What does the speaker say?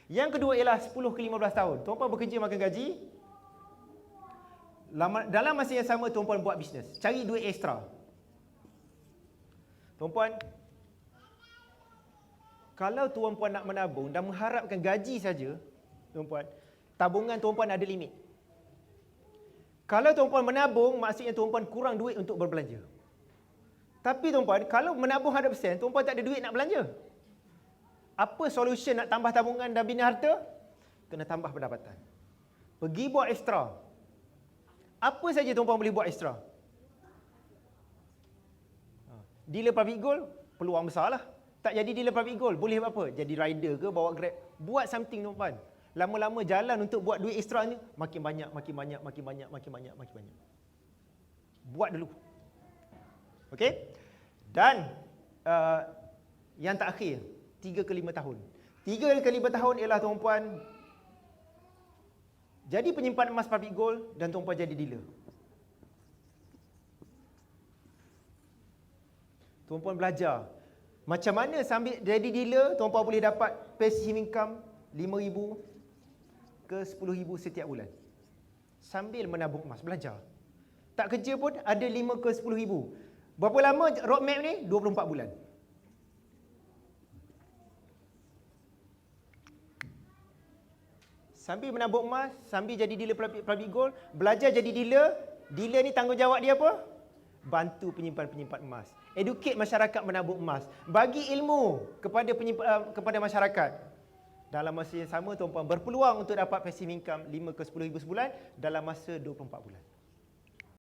Yang kedua ialah 10 ke 15 tahun. Tuan-puan bekerja makan gaji. Dalam masa yang sama tuan-puan buat bisnes, cari duit ekstra. Tuan-puan, kalau tuan-puan nak menabung dan mengharapkan gaji saja, tuan-puan, tabungan tuan-puan ada limit. Kalau tuan-puan menabung, maksudnya tuan-puan kurang duit untuk berbelanja. Tapi tuan-puan, kalau menabung 100%, tuan-puan tak ada duit nak belanja. Apa solution nak tambah tabungan dan bina harta? Kena tambah pendapatan. Pergi buat ekstra. Apa saja tuan-puan boleh buat ekstra? Dealer public gold, peluang besar lah. Tak jadi dealer public gold, boleh buat apa? Jadi rider ke, bawa Grab. Buat something tuan-puan. Lama-lama jalan untuk buat duit ekstra ni, makin banyak. Buat dulu. Okey? Dan yang terakhir, 3 ke 5 tahun. 3 ke 5 tahun ialah tuan-puan jadi penyimpan emas public gold dan tuan-puan jadi dealer. Tuan-puan belajar macam mana sambil jadi dealer tuan-puan boleh dapat passive income 5,000 ke 10,000 setiap bulan. Sambil menabung emas, belajar. Tak kerja pun ada 5 ke 10,000. Berapa lama roadmap ni? 24 bulan. Sambil menabung emas, sambil jadi dealer public gold, belajar jadi dealer. Dealer ni tanggungjawab dia apa? Bantu penyimpan-penyimpan emas. Educate masyarakat menabung emas. Bagi ilmu kepada masyarakat. Dalam masa yang sama, tuan-puan berpeluang untuk dapat passive income 5 ke 10,000 sebulan dalam masa 24 bulan.